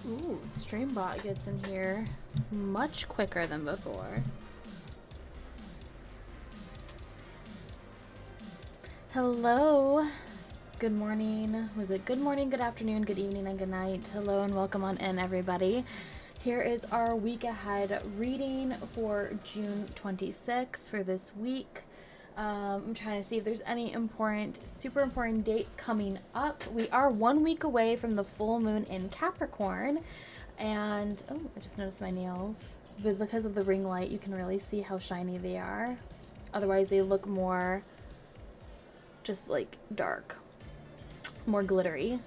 Ooh, Streambot gets in here much quicker than before. Hello. Good morning. Was it good morning, good afternoon, good evening, and good night? Hello and welcome on in, everybody. Here is our week ahead reading for June 26th for this week. I'm trying to see if there's any super important dates coming up. We are 1 week away from the full moon in Capricorn. And, oh, I just noticed my nails. But because of the ring light, you can really see how shiny they are. Otherwise, they look more just like dark, more glittery.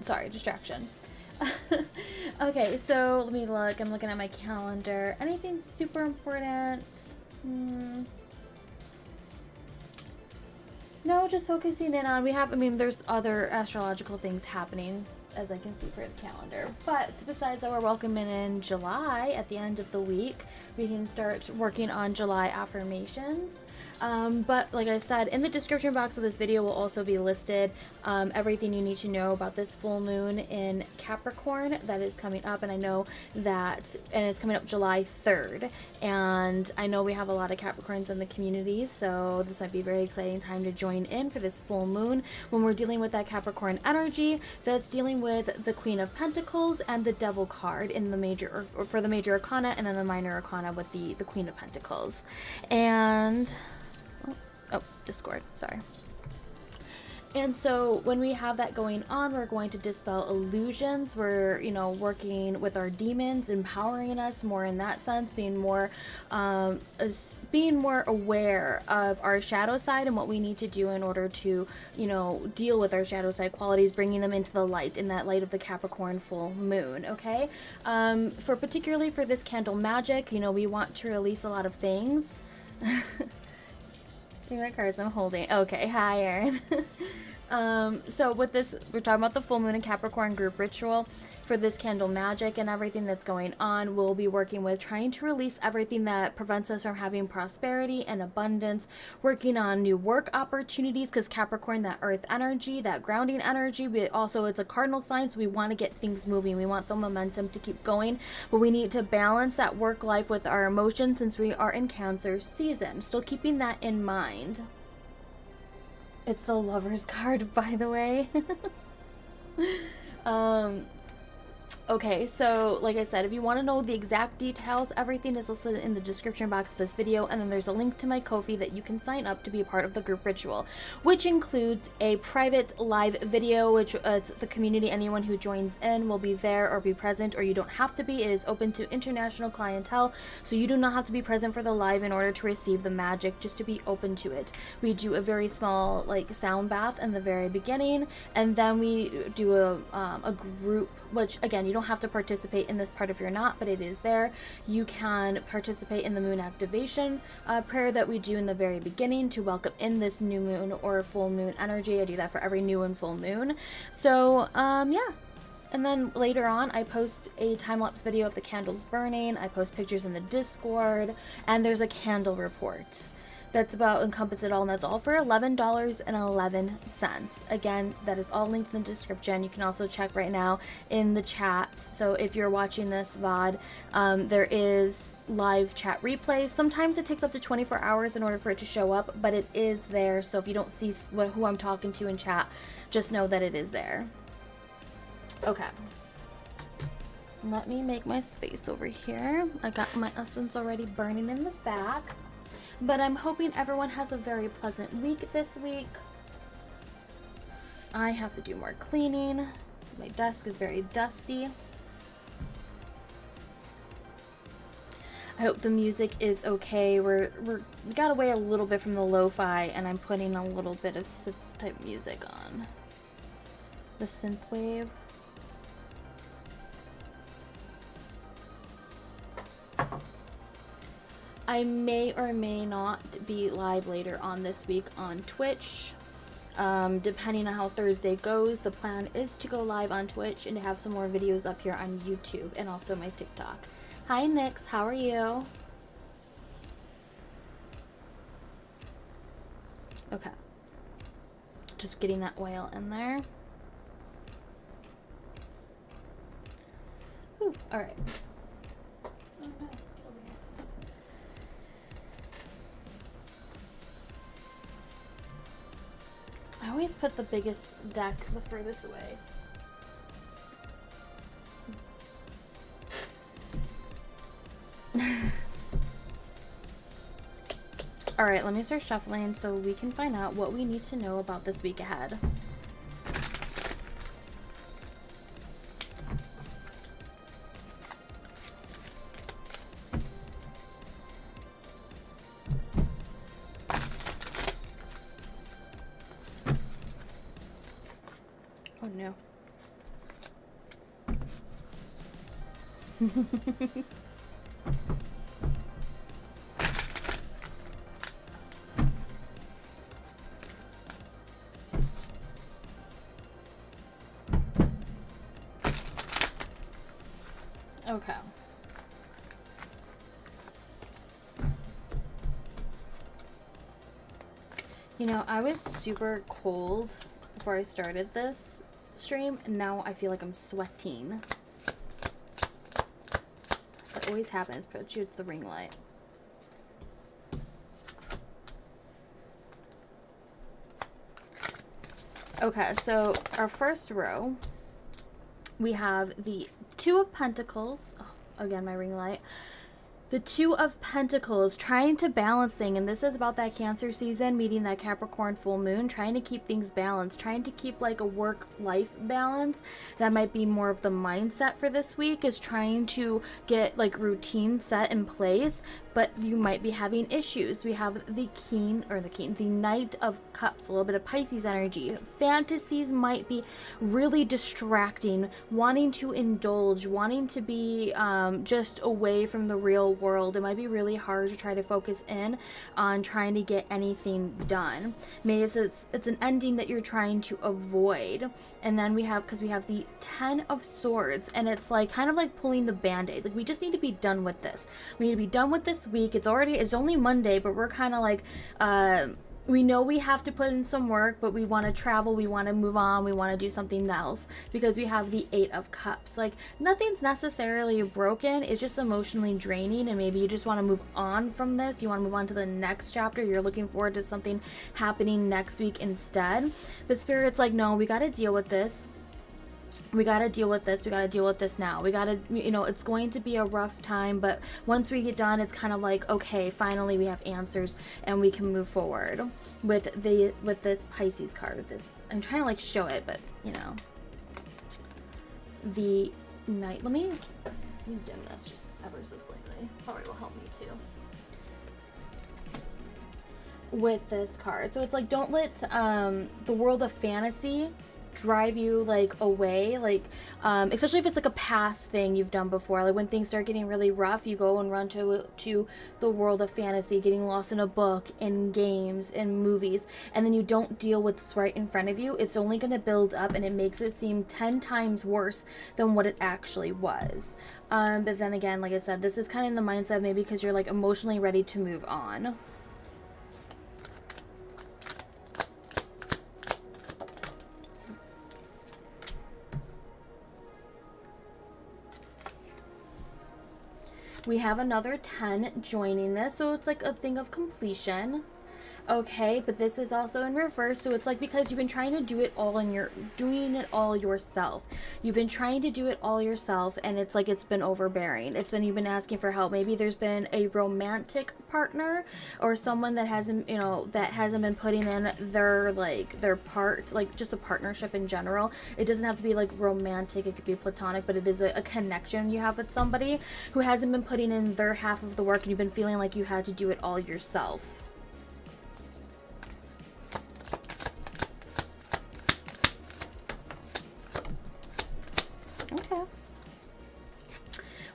Sorry, distraction. Okay, so let me look. I'm looking at my calendar. Anything super important? No, just focusing in on, there's other astrological things happening, as I can see for the calendar. But besides that, we're welcoming in July at the end of the week. We can start working on July affirmations. But like I said, in the description box of this video will also be listed everything you need to know about this full moon in Capricorn that is coming up. And I know that, and it's coming up July 3rd. And I know we have a lot of Capricorns in the community, so this might be a very exciting time to join in for this full moon when we're dealing with that Capricorn energy that's dealing with the Queen of Pentacles and the Devil card in the major, or for the major arcana, and then the minor arcana with the Queen of Pentacles. And oh, Discord, sorry. And so when we have that going on, we're going to dispel illusions. We're, working with our demons, empowering us more in that sense, being more aware of our shadow side and what we need to do in order to, deal with our shadow side qualities, bringing them into the light, in that light of the Capricorn full moon. Okay. Particularly for this candle magic, we want to release a lot of things. Favorite cards I'm holding. Okay, hi Erin. So with this, we're talking about the full moon and Capricorn group ritual. For this candle magic and everything that's going on, we'll be working with trying to release everything that prevents us from having prosperity and abundance, working on new work opportunities, because Capricorn, that earth energy, that grounding energy, it's a cardinal sign, so we want to get things moving. We want the momentum to keep going, but we need to balance that work life with our emotions since we are in Cancer season. Still keeping that in mind. It's the Lover's card, by the way. Okay, so like I said, if you want to know the exact details, everything is listed in the description box of this video, and then there's a link to my Ko-fi that you can sign up to be a part of the group ritual, which includes a private live video, which it's the community, anyone who joins in will be there or be present, or you don't have to be. It is open to international clientele, so you do not have to be present for the live in order to receive the magic, just to be open to it. We do a very small sound bath in the very beginning, and then we do a group, which again, you don't have to participate in this part if you're not, but it is there. You can participate in the moon activation prayer that we do in the very beginning to welcome in this new moon or full moon energy. I do that for every new and full moon. So yeah. And then later on, I post a time-lapse video of the candles burning. I post pictures in the Discord, and there's a candle report that's about encompass it all, and that's all for $11.11. Again, that is all linked in the description. You can also check right now in the chat. So if you're watching this VOD, there is live chat replays. Sometimes it takes up to 24 hours in order for it to show up, but it is there. So if you don't see who I'm talking to in chat, just know that it is there. Okay. Let me make my space over here. I got my essence already burning in the back. But I'm hoping everyone has a very pleasant week this week. I have to do more cleaning. My desk is very dusty. I hope the music is okay. We got away a little bit from the lo-fi, and I'm putting a little bit of synth type music on. The synth wave. I may or may not be live later on this week on Twitch. Depending on how Thursday goes, the plan is to go live on Twitch and to have some more videos up here on YouTube and also my TikTok. Hi Nix, how are you? Okay. Just getting that oil in there. Whew. All right. Oh, no. Get over here. I always put the biggest deck the furthest away. All right, let me start shuffling so we can find out what we need to know about this week ahead. Oh no. Okay. You know, I was super cold before I started this stream, and now I feel like I'm sweating. So it always happens, but it's the ring light. Okay, so our first row, we have the Two of Pentacles. Oh, again, my ring light. The Two of Pentacles, trying to balance things, and this is about that Cancer season, meeting that Capricorn full moon, trying to keep things balanced, trying to keep like a work-life balance. That might be more of the mindset for this week, is trying to get like routine set in place, but you might be having issues. We have the the Knight of Cups, a little bit of Pisces energy. Fantasies might be really distracting, wanting to indulge, wanting to be just away from the real world. It might be really hard to try to focus in on trying to get anything done. Maybe it's an ending that you're trying to avoid. And then we have the Ten of Swords, and it's like kind of like pulling the band-aid. Like, we just need to be done with this. We need to be done with this week. It's only Monday, but we're kind of like we know we have to put in some work, but we want to travel, we want to move on, we want to do something else, because we have the Eight of Cups. Like, nothing's necessarily broken, it's just emotionally draining, and maybe you just want to move on from this. You want to move on to the next chapter. You're looking forward to something happening next week instead. But Spirit's like, no, we got to deal with this. We got to deal with this. We got to deal with this now. We got to, you know, it's going to be a rough time, but once we get done, it's kind of like, okay, finally we have answers and we can move forward with this Pisces card. I'm trying to like show it, but you know, the Knight. Let me dim this just ever so slightly. Probably will help me too. With this card, so it's like, don't let the world of fantasy drive you like away, like especially if it's like a past thing you've done before. Like, when things start getting really rough, you go and run to the world of fantasy, getting lost in a book, in games, in movies, and then you don't deal with what's right in front of you. It's only going to build up, and it makes it seem 10 times worse than what it actually was. But then again, like I said, this is kind of in the mindset maybe because you're like emotionally ready to move on. We have another 10 joining this, so it's like a thing of completion. Okay, but this is also in reverse, so it's like because you've been trying to do it all doing it all yourself. You've been trying to do it all yourself, and it's like it's been overbearing. You've been asking for help. Maybe there's been a romantic partner or someone that hasn't been putting in their part, like just a partnership in general. It doesn't have to be like romantic, it could be platonic, but it is a connection you have with somebody who hasn't been putting in their half of the work, and you've been feeling like you had to do it all yourself.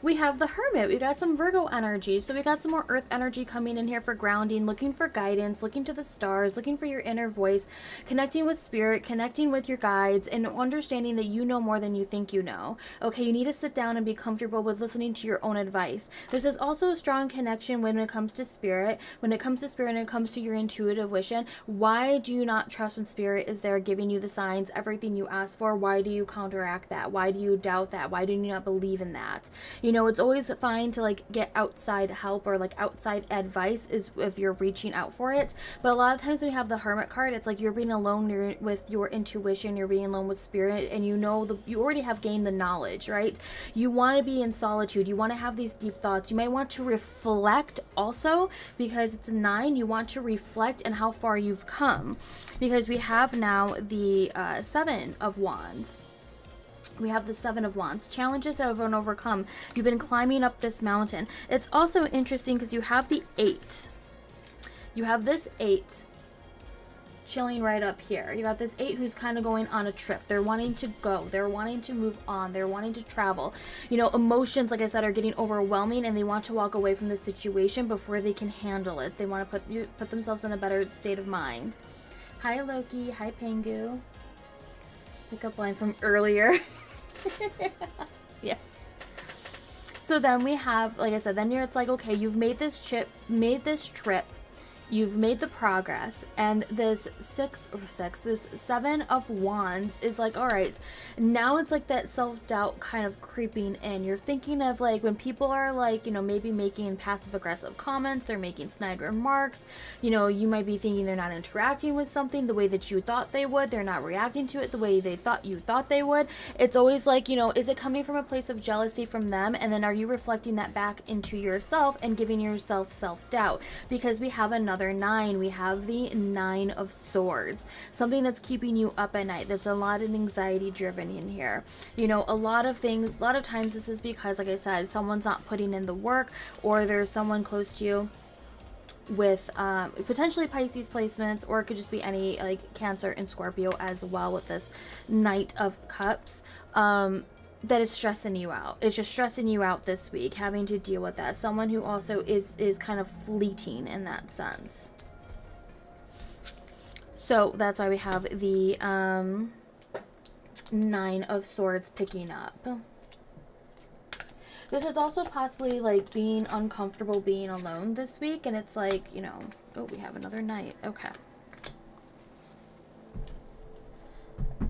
we have the Hermit. We got some Virgo energy. So we got some more earth energy coming in here for grounding, looking for guidance, looking to the stars, looking for your inner voice, connecting with spirit, connecting with your guides, and understanding that you know more than you think you know. Okay, you need to sit down and be comfortable with listening to your own advice. This is also a strong connection when it comes to spirit. When it comes to spirit and it comes to your intuitive vision, why do you not trust when spirit is there giving you the signs, everything you ask for? Why do you counteract that? Why do you doubt that? Why do you not believe in that? You know, it's always fine to like get outside help or like outside advice is if you're reaching out for it. But a lot of times when you have the Hermit card, it's like you're being alone with your intuition, you're being alone with spirit, and you know you already have gained the knowledge, right? You want to be in solitude. You want to have these deep thoughts. You might want to reflect also, because it's a 9. You want to reflect on how far you've come, because we have now the 7 of Wands. We have the 7 of Wands. Challenges that have been overcome. You've been climbing up this mountain. It's also interesting because you have the 8. You have this 8 chilling right up here. You got this 8 who's kind of going on a trip. They're wanting to go. They're wanting to move on. They're wanting to travel. You know, emotions, like I said, are getting overwhelming, and they want to walk away from the situation before they can handle it. They want to put themselves in a better state of mind. Hi, Loki. Hi, Pengu. Pickup line from earlier. Yes. So then we have, like I said, then it's like, okay, you've made this trip, you've made the progress, and this 7 of Wands is like, all right, now it's like that self-doubt kind of creeping in. You're thinking of like when people are like, you know, maybe making passive-aggressive comments, they're making snide remarks, you know, you might be thinking they're not interacting with something the way that you thought they would, they're not reacting to it the way they thought they would. It's always like, you know, is it coming from a place of jealousy from them, and then are you reflecting that back into yourself and giving yourself self-doubt? Because we have another 9. We have the 9 of Swords, something that's keeping you up at night, that's a lot of anxiety driven in here. You know, a lot of times this is because, like I said, someone's not putting in the work, or there's someone close to you with potentially Pisces placements, or it could just be any like Cancer and Scorpio as well with this Knight of Cups. That is stressing you out. It's just stressing you out this week, having to deal with that. Someone who also is kind of fleeting in that sense. So that's why we have the 9 of Swords picking up. This is also possibly like being uncomfortable being alone this week, and it's like, you know, oh, we have another Knight. Okay.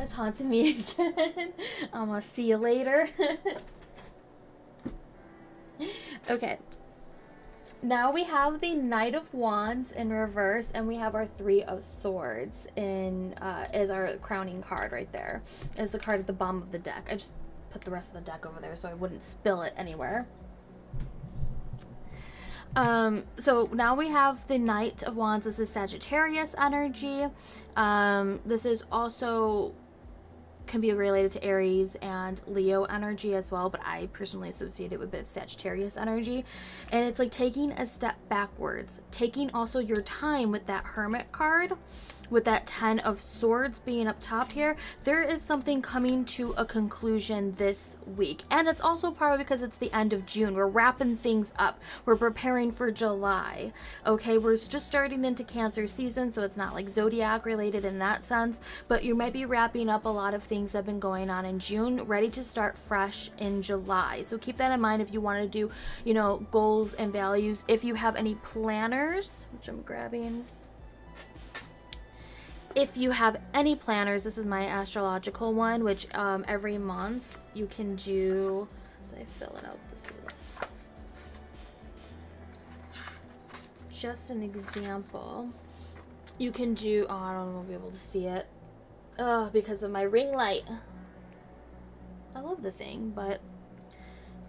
It's haunting me again. I'm gonna see you later. Okay. Now we have the Knight of Wands in reverse, and we have our 3 of Swords in as our crowning card right there. Is the card at the bottom of the deck. I just put the rest of the deck over there so I wouldn't spill it anywhere. So now we have the Knight of Wands. This is Sagittarius energy. This is also can be related to Aries and Leo energy as well, but I personally associate it with a bit of Sagittarius energy. And it's like taking a step backwards, taking also your time with that Hermit card, with that 10 of Swords being up top here. There is something coming to a conclusion this week, and it's also probably because it's the end of June. We're wrapping things up, we're preparing for July. Okay, we're just starting into Cancer season, so it's not like zodiac related in that sense, but you might be wrapping up a lot of things that have been going on in June, ready to start fresh in July. So keep that in mind if you want to do, you know, goals and values. If you have any planners, which I'm grabbing, if you have any planners, this is my astrological one, which every month you can do. Did I fill it out? This is just an example. You can do, oh, I don't know if you'll be able to see it. Oh, because of my ring light. I love the thing, but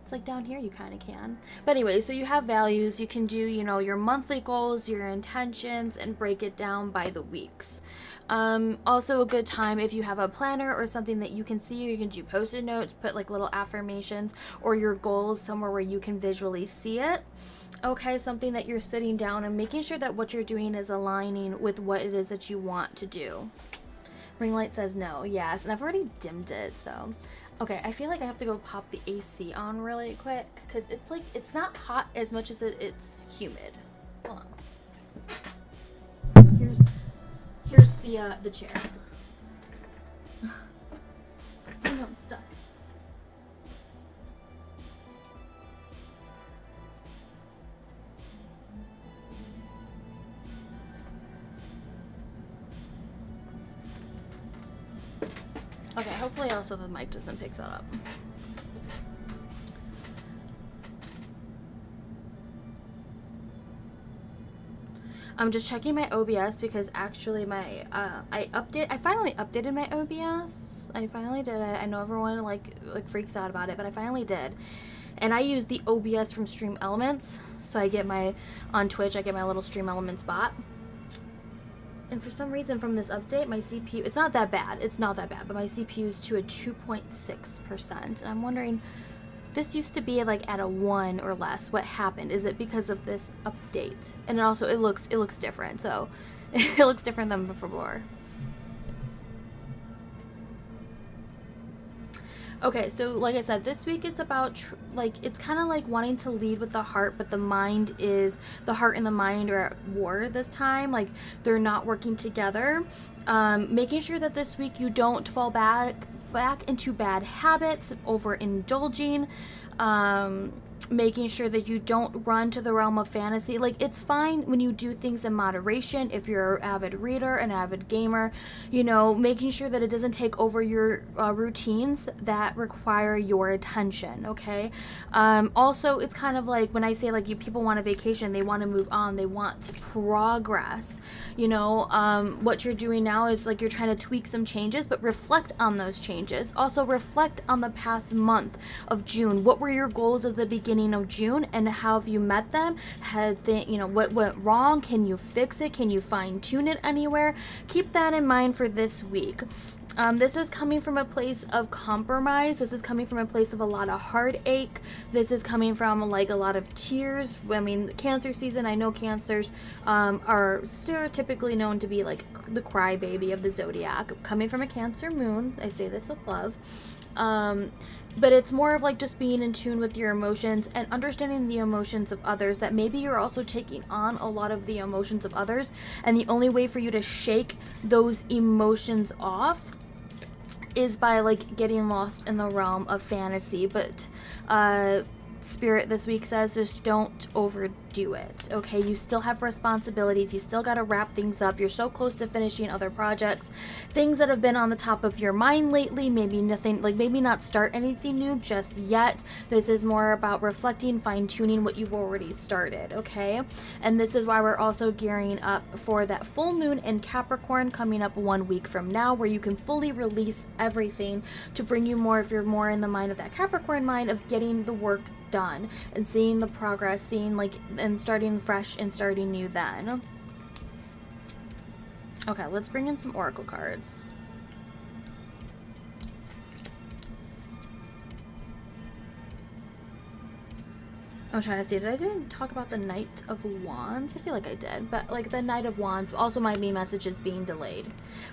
it's like down here you kind of can. But anyway, so you have values. You can do, you know, your monthly goals, your intentions, and break it down by the weeks. Also a good time if you have a planner or something that you can see, you can do post-it notes, put like little affirmations or your goals somewhere where you can visually see it. Okay, something that you're sitting down and making sure that what you're doing is aligning with what it is that you want to do. Ring light says no. Yes, and I've already dimmed it, so Okay, I feel like I have to go pop the AC on really quick because it's like, it's not hot as much as it's humid. Hold on. Here's the chair. Oh no, I'm stuck. Okay, hopefully also the mic doesn't pick that up. I'm just checking my OBS because actually my I finally updated my OBS. I finally did it. I know everyone like freaks out about it, but I finally did. And I use the OBS from Stream Elements. So I get on Twitch, I get my little Stream Elements bot. And for some reason from this update, my CPU, it's not that bad, but my CPU is to a 2.6%. And I'm wondering, this used to be like at a 1 or less. What happened? Is it because of this update? And also it looks different, so it looks different than before. Okay, so like I said, this week is about it's kind of like wanting to lead with the heart, but the heart and the mind are at war this time. Like they're not working together. Making sure that this week you don't fall back into bad habits, overindulging, making sure that you don't run to the realm of fantasy. Like it's fine when you do things in moderation. If you're an avid reader, an avid gamer, you know, making sure that it doesn't take over your routines that require your attention. Okay. Also, it's kind of like when I say like people want a vacation, they want to move on, they want progress. You know, what you're doing now is like you're trying to tweak some changes, but reflect on those changes. Also reflect on the past month of June. What were your goals at the beginning of June, and how have you met them? What went wrong? Can you fix it? Can you fine tune it anywhere? Keep that in mind for this week. This is coming from a place of compromise. This is coming from a place of a lot of heartache. This is coming from like a lot of tears. I mean, Cancer season, I know Cancers are stereotypically known to be like the crybaby of the zodiac. Coming from a Cancer moon, I say this with love. But it's more of like just being in tune with your emotions and understanding the emotions of others, that maybe you're also taking on a lot of the emotions of others, and the only way for you to shake those emotions off is by like getting lost in the realm of fantasy. But Spirit this week says just don't overdo it. Okay, you still have responsibilities, you still got to wrap things up. You're so close to finishing other projects, things that have been on the top of your mind lately. Maybe nothing, like maybe not start anything new just yet. This is more about reflecting, fine-tuning what you've already started. Okay, and this is why we're also gearing up for that full moon in Capricorn coming up 1 week from now, where you can fully release everything to bring you more, if you're more in the mind of that Capricorn mind, of getting the work done and seeing the progress, seeing like, and starting fresh and starting new then. Okay, let's bring in some oracle cards. I'm trying to see, did I even talk about the Knight of Wands? I feel like I did, but like the Knight of Wands also might mean messages being delayed.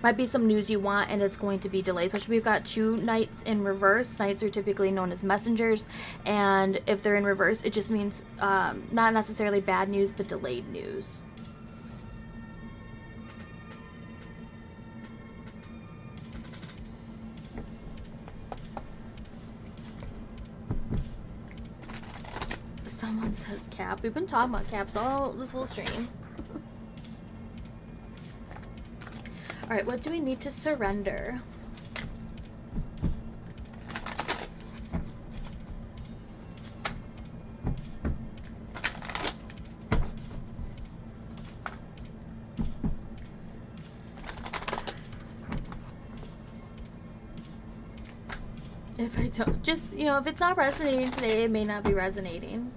Might be some news you want and it's going to be delayed. Especially we've got 2 Knights in reverse. Knights are typically known as messengers, and if they're in reverse, it just means not necessarily bad news, but delayed news. Someone says cap. We've been talking about caps all this whole stream. Alright, what do we need to surrender? If I don't, just, you know, if it's not resonating today, it may not be resonating.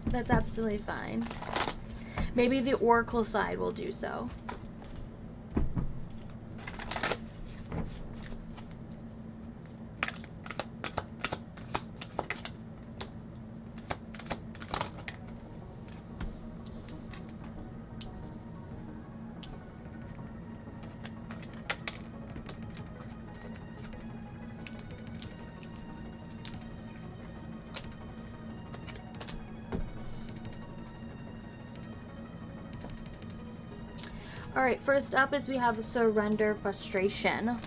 That's absolutely fine. Maybe the oracle side will do so. All right, first up is we have surrender frustration.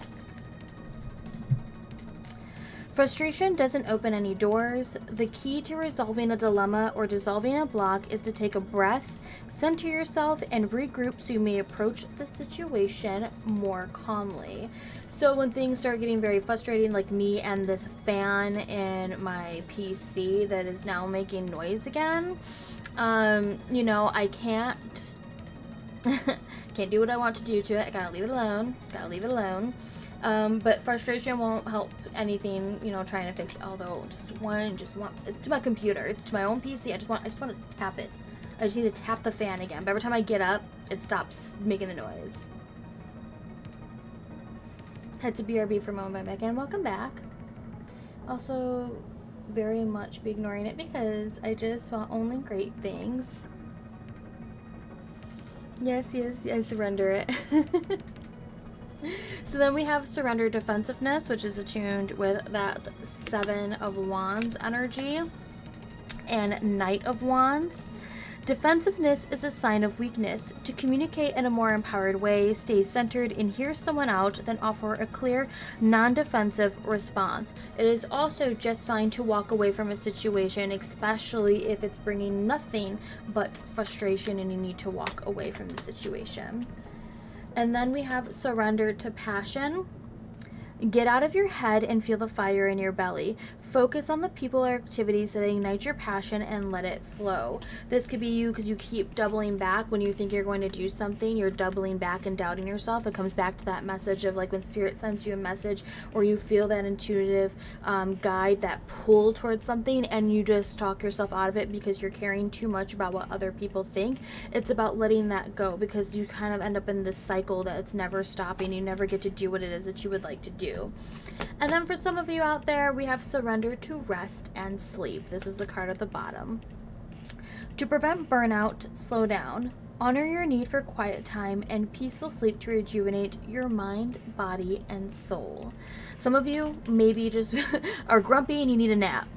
Frustration doesn't open any doors. The key to resolving a dilemma or dissolving a block is to take a breath, center yourself, and regroup so you may approach the situation more calmly. So when things start getting very frustrating, like me and this fan in my PC that is now making noise again, you know, I can't do what I want to do to it. I gotta leave it alone. But frustration won't help anything, you know, trying to fix it. Although just want, it's to my computer. It's to my own PC. I just want to tap it. I just need to tap the fan again. But every time I get up, it stops making the noise. Head to BRB for a moment by Megan. Welcome back. Also, very much be ignoring it because I just want only great things. Yes, I surrender it. So then we have surrender defensiveness, which is attuned with that 7 of Wands energy, and Knight of Wands. Defensiveness is a sign of weakness. To communicate in a more empowered way, stay centered and hear someone out, then offer a clear, non-defensive response. It is also just fine to walk away from a situation, especially if it's bringing nothing but frustration and you need to walk away from the situation. And then we have surrender to passion. Get out of your head and feel the fire in your belly. Focus on the people or activities that ignite your passion and let it flow. This could be you because you keep doubling back when you think you're going to do something. You're doubling back and doubting yourself. It comes back to that message of like when spirit sends you a message or you feel that intuitive guide, that pull towards something, and you just talk yourself out of it because you're caring too much about what other people think. It's about letting that go because you kind of end up in this cycle that it's never stopping. You never get to do what it is that you would like to do. And then for some of you out there, we have surrender to rest and sleep. This is the card at the bottom. To prevent burnout, slow down. Honor your need for quiet time and peaceful sleep to rejuvenate your mind, body, and soul. Some of you maybe just are grumpy and you need a nap.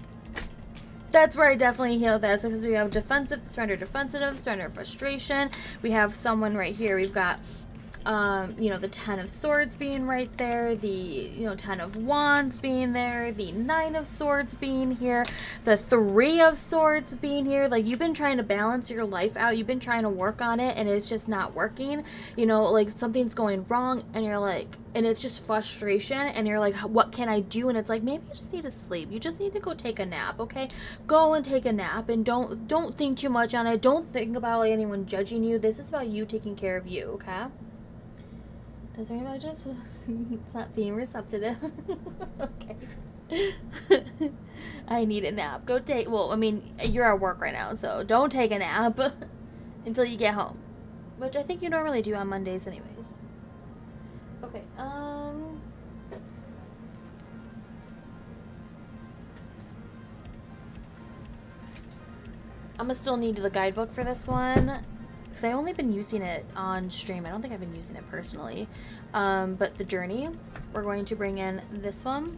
That's where I definitely heal this because we have defensive, surrender frustration. We have someone right here. We've got you know, the 10 of Swords being right there, the, you know, 10 of Wands being there, the 9 of Swords being here, the 3 of Swords being here. Like, you've been trying to balance your life out, you've been trying to work on it, and it's just not working. You know, like, something's going wrong, and you're like, and it's just frustration, and you're like, what can I do? And it's like, maybe you just need to sleep. You just need to go take a nap, okay? Go and take a nap, and don't think too much on it. Don't think about, like, anyone judging you. This is about you taking care of you, okay? Does anybody just... It's not being receptive. Okay. I need a nap. Go take... Well, I mean, you're at work right now, so don't take a nap until you get home. Which I think you normally do on Mondays anyways. Okay, I'm gonna still need the guidebook for this one. Because I've only been using it on stream. I don't think I've been using it personally. But the journey, we're going to bring in this one.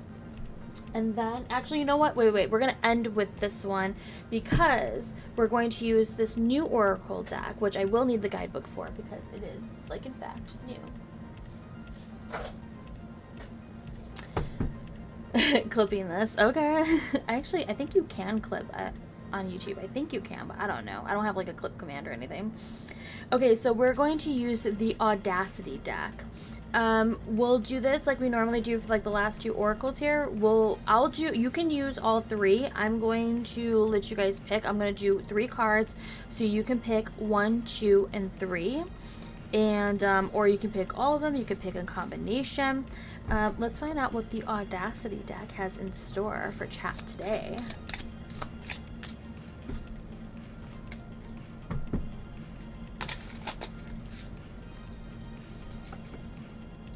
And then, actually, you know what? Wait. We're going to end with this one because we're going to use this new Oracle deck, which I will need the guidebook for because it is, like, in fact, new. Clipping this. Okay. Actually, I think you can clip on YouTube. I think you can, but I don't know. I don't have like a clip command or anything. Okay, so we're going to use the Audacity deck. We'll do this like we normally do for like the last 2 oracles here. You can use all 3. I'm going to let you guys pick. I'm going to do 3 cards so you can pick 1, 2, and 3. And or you can pick all of them. You can pick a combination. Let's find out what the Audacity deck has in store for chat today.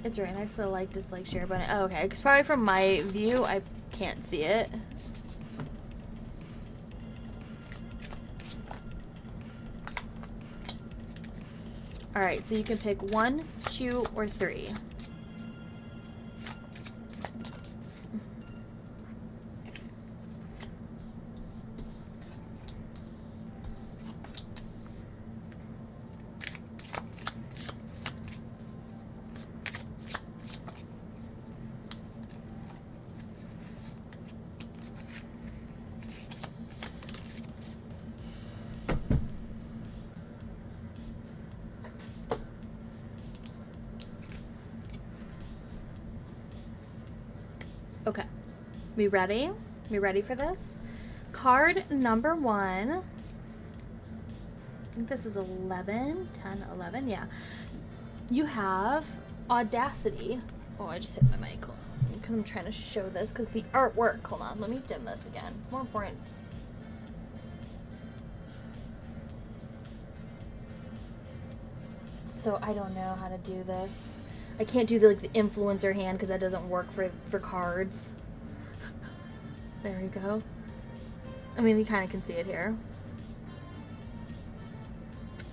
It's right next to the like, dislike, share button. Oh, okay. It's probably from my view. I can't see it. Alright, so you can pick 1, 2, or 3. We ready? We ready for this? Card number 1. I think this is 11, 10, 11. Yeah. You have audacity. Oh, I just hit my mic. Hold on. Because I'm trying to show this because the artwork. Hold on. Let me dim this again. It's more important. So I don't know how to do this. I can't do the influencer hand because that doesn't work for cards. There we go. I mean, you kind of can see it here.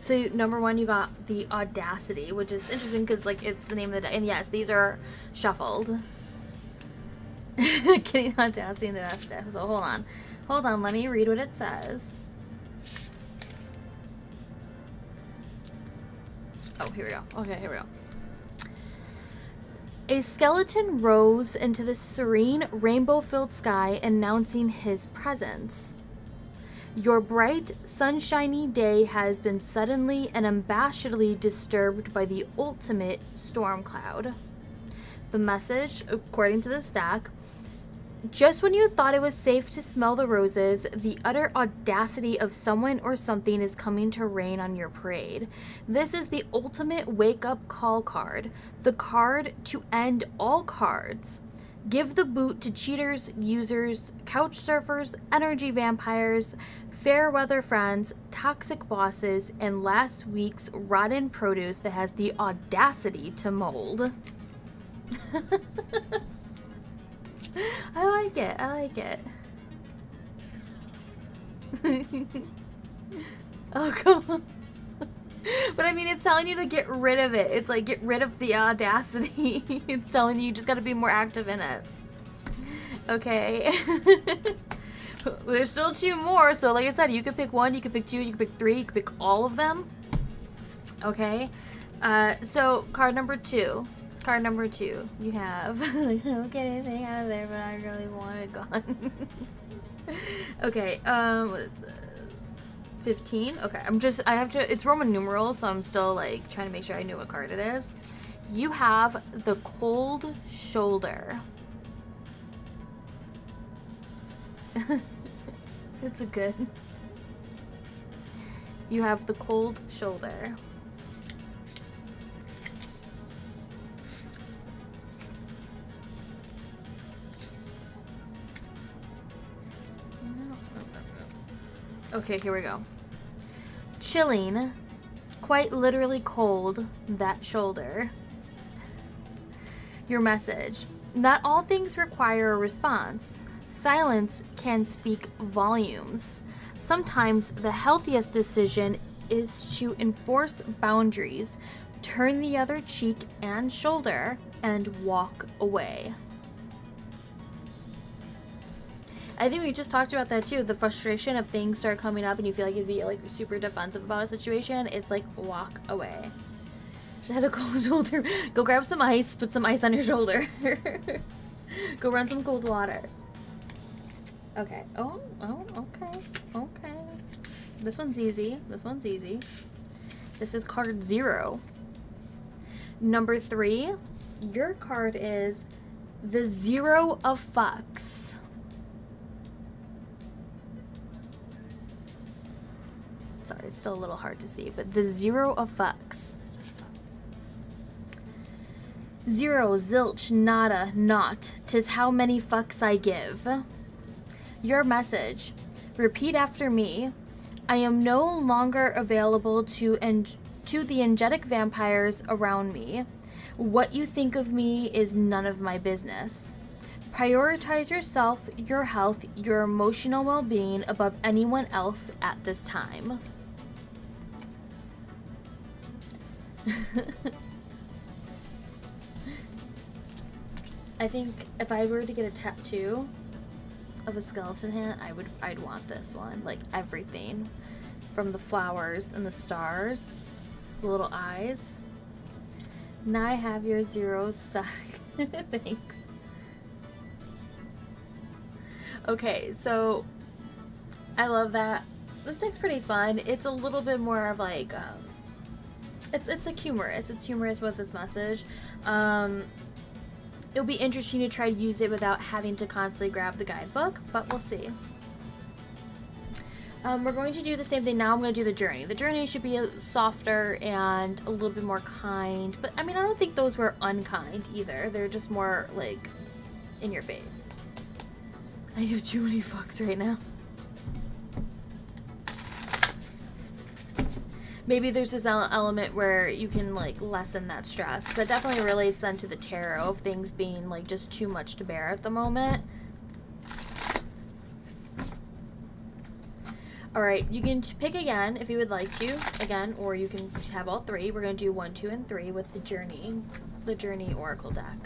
So number 1, you got the audacity, which is interesting because it's the name of the deck. And yes, these are shuffled. Getting audacity in the desk. So hold on. Let me read what it says. Oh, here we go. Okay, here we go. A skeleton rose into the serene, rainbow-filled sky, announcing his presence. Your bright, sunshiny day has been suddenly and unabashedly disturbed by the ultimate storm cloud. The message, according to this deck, just when you thought it was safe to smell the roses, the utter audacity of someone or something is coming to rain on your parade. This is the ultimate wake-up call card, the card to end all cards. Give the boot to cheaters, users, couch surfers, energy vampires, fair weather friends, toxic bosses, and last week's rotten produce that has the audacity to mold. I like it. I like it. Oh, come on. But I mean, it's telling you to get rid of it. It's like, get rid of the audacity. It's telling you just got to be more active in it. Okay. There's still 2 more. So like I said, you could pick 1, you could pick 2, you could pick 3, you could pick all of them. Okay. So card number 2. Card number 2, you have, I don't get anything out of there, but I really want it gone. Okay, what is this? 15? Okay, I have to, it's Roman numerals, so I'm still like trying to make sure I knew what card it is. You have the cold shoulder. It's a good. You have the cold shoulder. Okay, here we go. Chilling, quite literally cold, that shoulder. Your message. Not all things require a response. Silence can speak volumes. Sometimes the healthiest decision is to enforce boundaries, turn the other cheek and shoulder, and walk away. I think we just talked about that too. The frustration of things start coming up and you feel like you'd be like super defensive about a situation. It's like, walk away. Just had a cold shoulder. Go grab some ice. Put some ice on your shoulder. Go run some cold water. Okay. Oh, okay. Okay. This one's easy. This one's easy. This is card 0. Number 3. Your card is the 0 of fucks. Sorry, it's still a little hard to see, but the 0 of fucks. 0, zilch, nada, naught. 'Tis how many fucks I give. Your message. Repeat after me. I am no longer available to the energetic vampires around me. What you think of me is none of my business. Prioritize yourself, your health, your emotional well-being above anyone else at this time. I think if I were to get a tattoo of a skeleton hand, I'd want this one. Like everything from the flowers and the stars, the little eyes. Now I have your 0 stuck. Thanks. Okay, so I love that. This deck's pretty fun. It's a little bit more of like it's like humorous. It's humorous with its message. it'll be interesting to try to use it without having to constantly grab the guidebook, but we'll see. We're going to do the same thing now. I'm going to do the journey. The journey should be softer and a little bit more kind, but I mean, I don't think those were unkind either. They're just more like in your face. I have too many fucks right now. Maybe there's this element where you can like lessen that stress, because that definitely relates then to the tarot of things being like just too much to bear at the moment. All right, you can pick again if you would like to, again, or you can have all three. We're going to do 1, 2, and 3 with the Journey Oracle deck.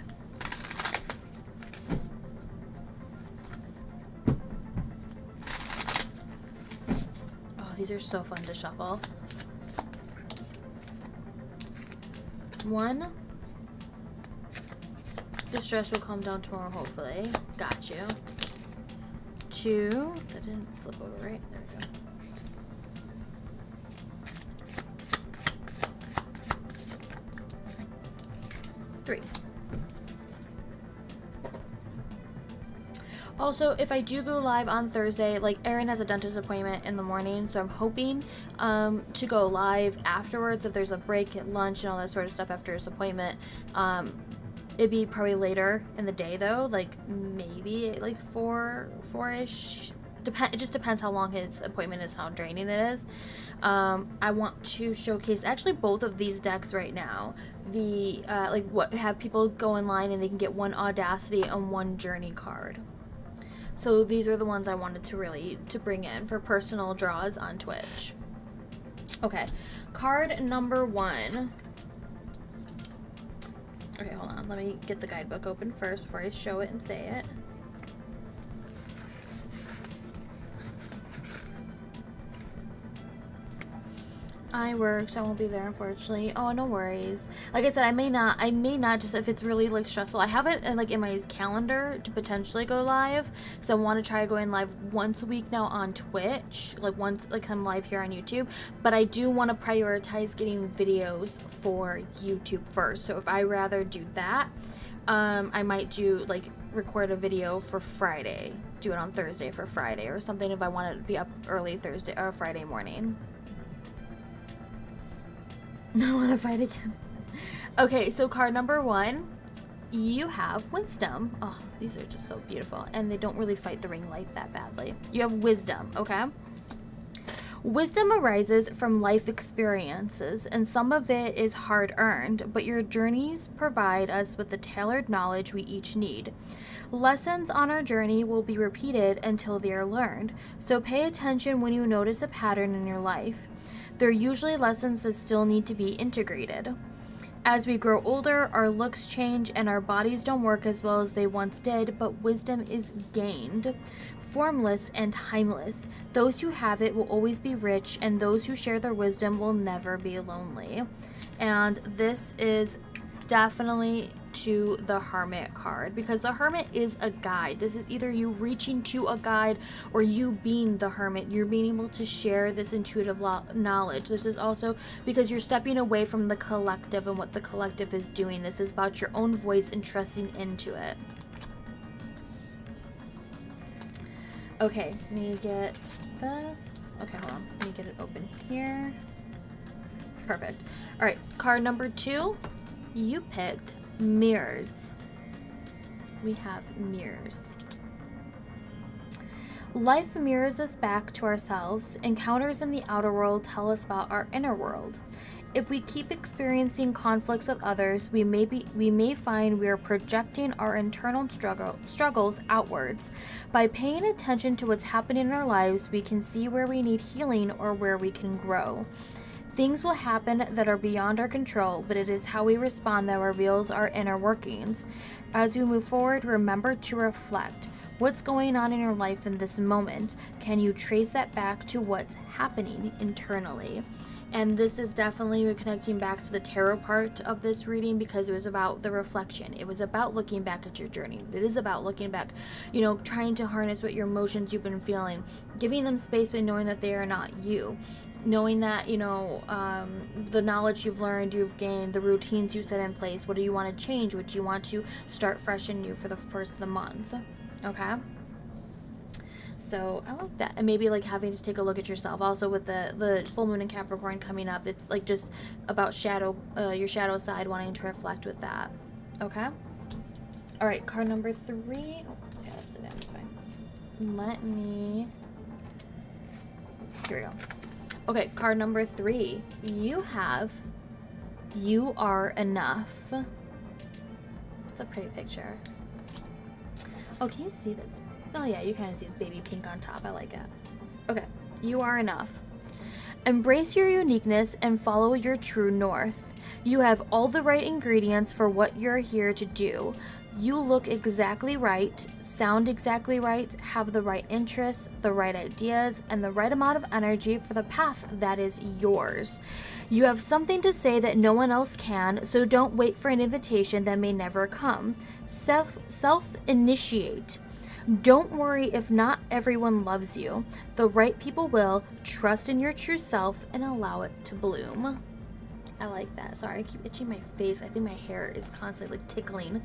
Oh, these are so fun to shuffle. 1, the stress will calm down tomorrow, hopefully. Got you. 2, that didn't flip over, right? There we go. 3. Also, if I do go live on Thursday, like Erin has a dentist appointment in the morning, so I'm hoping to go live afterwards if there's a break at lunch and all that sort of stuff after his appointment. It'd be probably later in the day though, like maybe like 4-ish. It just depends how long his appointment is, how draining it is. I want to showcase actually both of these decks right now. The have people go online and they can get 1 Audacity and 1 Journey card. So these are the ones I wanted to bring in for personal draws on Twitch. Okay, card number 1. Okay, hold on. Let me get the guidebook open first before I show it and say it. I work, so I won't be there, unfortunately. Oh, no worries. Like I said, I may not, just if it's really like stressful. I have it in my calendar to potentially go live, because I want to try going live once a week now on Twitch, I'm live here on YouTube, but I do want to prioritize getting videos for YouTube first. So if I rather do that, I might do record a video for Friday, do it on Thursday for Friday or something if I want it to be up early Thursday or Friday morning. I want to fight again. Okay, so card number 1, you have Wisdom. Oh, these are just so beautiful, and they don't really fight the ring light that badly. You have Wisdom, okay? Wisdom arises from life experiences, and some of it is hard-earned, but your journeys provide us with the tailored knowledge we each need. Lessons on our journey will be repeated until they are learned, so pay attention when you notice a pattern in your life. They're usually lessons that still need to be integrated. As we grow older, our looks change and our bodies don't work as well as they once did, but wisdom is gained. Formless and timeless. Those who have it will always be rich, and those who share their wisdom will never be lonely. And this is definitely to the Hermit card, because the Hermit is a guide. This is either you reaching to a guide or you being the Hermit. You're being able to share this intuitive knowledge. This is also because you're stepping away from the collective and what the collective is doing. This is about your own voice and trusting into it. Okay, let me get this. Okay, hold on. Let me get it open here. Perfect. All right, card number 2, you picked Mirrors. We have mirrors. Life mirrors us back to ourselves. Encounters in the outer world tell us about our inner world. If we keep experiencing conflicts with others, we may find we are projecting our internal struggles outwards. By paying attention to what's happening in our lives, we can see where we need healing or where we can grow. Things will happen that are beyond our control, but it is how we respond that reveals our inner workings. As we move forward, remember to reflect. What's going on in your life in this moment? Can you trace that back to what's happening internally? And this is definitely connecting back to the tarot part of this reading, because it was about the reflection. It was about looking back at your journey. It is about looking back, trying to harness what your emotions you've been feeling, giving them space but knowing that they are not you. knowing that, you know, the knowledge you've learned, you've gained, the routines you set in place, what do you want to change, what do you want to start fresh and new for the first of the month, okay? So I like that. And maybe like having to take a look at yourself. Also with the full moon in Capricorn coming up, it's like just about your shadow side, wanting to reflect with that, okay? All right, card number 3. Oh, okay, that's it. It's fine. Let me... Here we go. Okay, card number 3. You have You Are Enough. It's a pretty picture. Oh, can you see this? Oh yeah, you kind of see it's baby pink on top. I like it. Okay, you are enough. Embrace your uniqueness and follow your true north. You have all the right ingredients for what you're here to do. You look exactly right, sound exactly right, have the right interests, the right ideas, and the right amount of energy for the path that is yours. You have something to say that no one else can, so don't wait for an invitation that may never come. Self-initiate. Don't worry if not everyone loves you. The right people will. Trust in your true self and allow it to bloom. I like that. Sorry, I keep itching my face. I think my hair is constantly like tickling.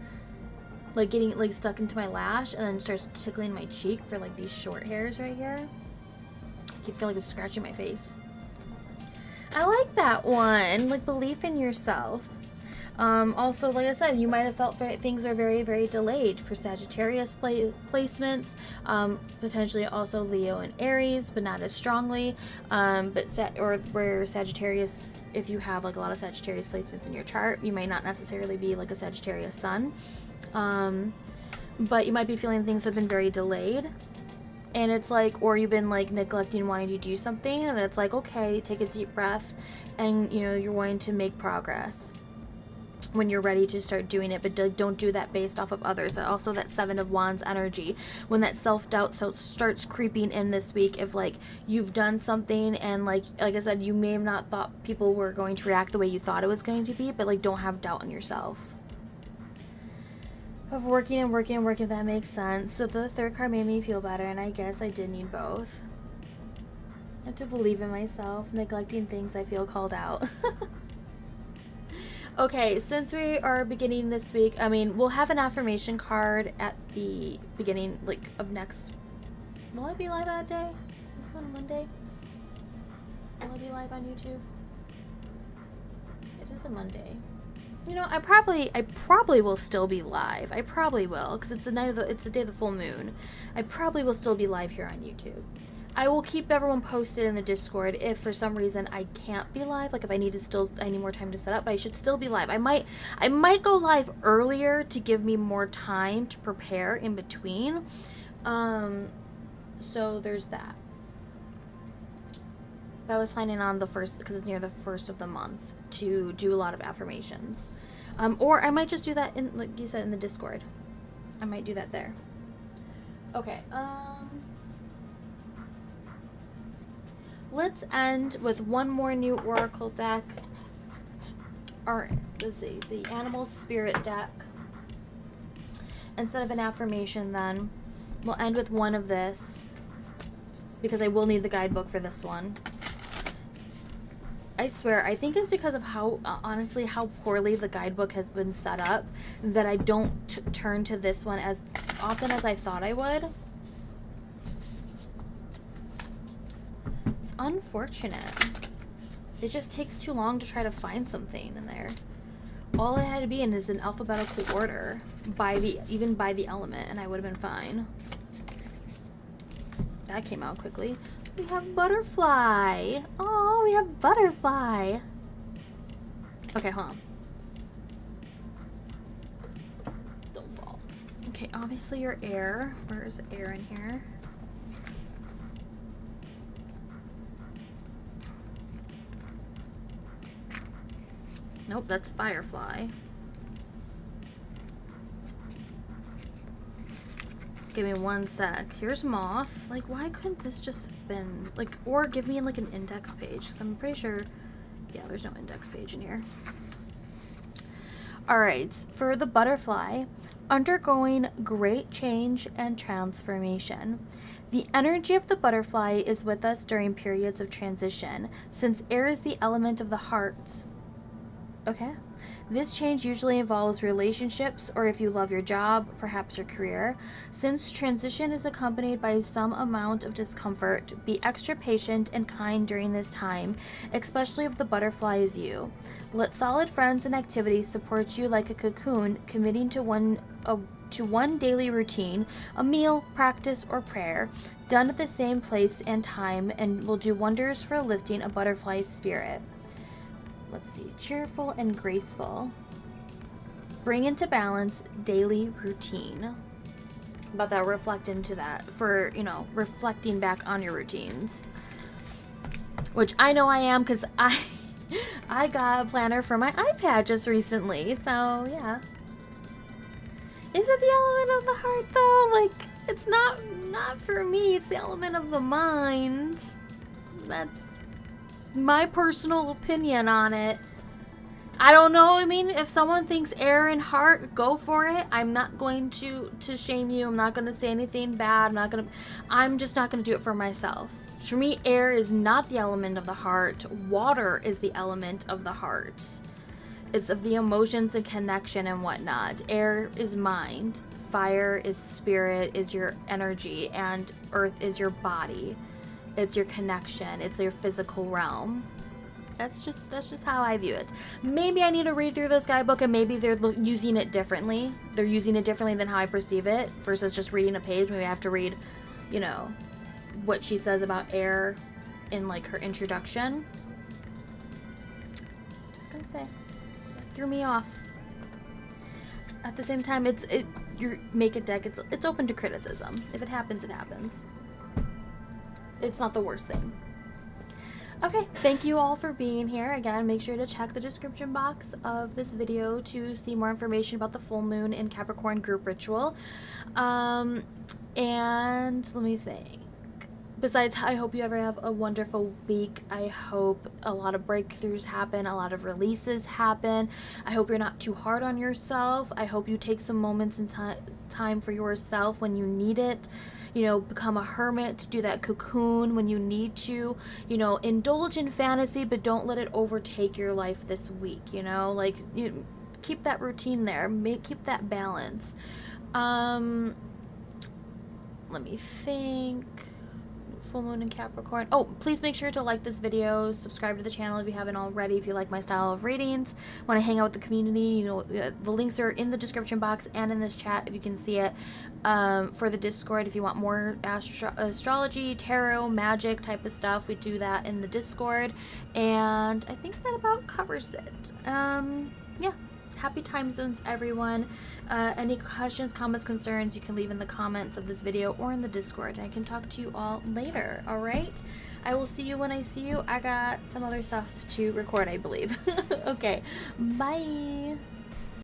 Like getting like stuck into my lash and then starts tickling my cheek for like these short hairs right here. I keep feeling like I'm scratching my face. I like that one. Like belief in yourself. Also, like I said, you might have felt things are very, very delayed for Sagittarius placements, potentially also Leo and Aries, but not as strongly, or where Sagittarius, if you have like a lot of Sagittarius placements in your chart, you may not necessarily be like a Sagittarius sun, but you might be feeling things have been very delayed. And it's like, or you've been like neglecting wanting to do something, and it's like, okay, take a deep breath, and you know, you're wanting to make progress when you're ready to start doing it, but don't do that based off of others. And also that 7 of Wands energy, when that self-doubt starts creeping in this week, if like you've done something and like I said, you may have not thought people were going to react the way you thought it was going to be, but like don't have doubt in yourself. Of working and working and working, that makes sense. So the 3rd card made me feel better, and I guess I did need both. I have to believe in myself, neglecting things I feel called out. Okay, since we are beginning this week, I mean, we'll have an affirmation card at the beginning, like, of next... Will I be live that day? Is it on Monday? Will I be live on YouTube? It is a Monday. You know, I probably will still be live. I probably will, because it's the day of the full moon. I probably will still be live here on YouTube. I will keep everyone posted in the Discord if for some reason I can't be live, like if I need more time to set up, but I should still be live. I might go live earlier to give me more time to prepare in between. So there's that. But I was planning on the 1st, because it's near the 1st of the month, to do a lot of affirmations. Or I might just do that in, like you said, in the Discord. I might do that there. Okay, let's end with one more new oracle deck. Let's see, the Animal Spirit deck. Instead of an affirmation, then we'll end with one of this, because I will need the guidebook for this one. I swear, I think it's because of how, honestly, how poorly the guidebook has been set up that I don't turn to this one as often as I thought I would. Unfortunate. It just takes too long to try to find something in there. All it had to be in is in alphabetical order, even by the element, and I would have been fine. That came out quickly. We have butterfly. Oh, we have butterfly. Okay, hold on. Don't fall. Okay, obviously you're air. Where's air in here? Nope, that's firefly. Give me one sec. Here's moth. Like, why couldn't this just have been, like, or give me, like, an index page? Because I'm pretty sure, yeah, there's no index page in here. All right, for the butterfly, undergoing great change and transformation. The energy of the butterfly is with us during periods of transition, since air is the element of the heart. Okay. This change usually involves relationships, or if you love your job, perhaps your career. Since transition is accompanied by some amount of discomfort, be extra patient and kind during this time, especially if the butterfly is you. Let solid friends and activities support you like a cocoon, committing to one daily routine, a meal, practice, or prayer, done at the same place and time, and will do wonders for lifting a butterfly's spirit. Let's see, cheerful and graceful. Bring into balance daily routine. But that'll reflect into that for, reflecting back on your routines. Which I know I am, because I got a planner for my iPad just recently. So, yeah. Is it the element of the heart, though? Like, it's not for me. It's the element of the mind. That's my personal opinion on it. I don't know. I mean, if someone thinks air and heart, go for it. I'm not going to shame you. I'm not going to say anything bad. I'm just not going to do it for myself. For me, air is not the element of the heart. Water is the element of the heart. It's of the emotions and connection and whatnot. Air is mind. Fire is spirit, is your energy, and earth is your body. It's your connection. It's your physical realm. That's just how I view it. Maybe I need to read through this guidebook, and maybe they're using it differently. They're using it differently than how I perceive it versus just reading a page. Maybe I have to read, what she says about air in like her introduction. Just gonna say, it threw me off. At the same time, you make a deck. It's open to criticism. If it happens, it happens. It's not the worst thing. Okay, thank you all for being here. Again, make sure to check the description box of this video to see more information about the full moon in Capricorn group ritual. And let me think. Besides, I hope you ever have a wonderful week. I hope a lot of breakthroughs happen, a lot of releases happen. I hope you're not too hard on yourself. I hope you take some moments in time for yourself when you need it. Become a hermit, do that cocoon when you need to, indulge in fantasy, but don't let it overtake your life this week, keep that routine there, keep that balance. Let me think. Full moon in Capricorn. Oh, please make sure to like this video, subscribe to the channel if you haven't already, if you like my style of readings, want to hang out with the community. The links are in the description box and in this chat if you can see it. For the Discord, if you want more astrology, tarot, magic type of stuff, we do that in the Discord. And I think that about covers it. Yeah. Happy time zones, everyone. Any questions, comments, concerns, you can leave in the comments of this video or in the Discord, and I can talk to you all later. All right, I will see you when I see you. I got some other stuff to record, I believe. Okay, bye.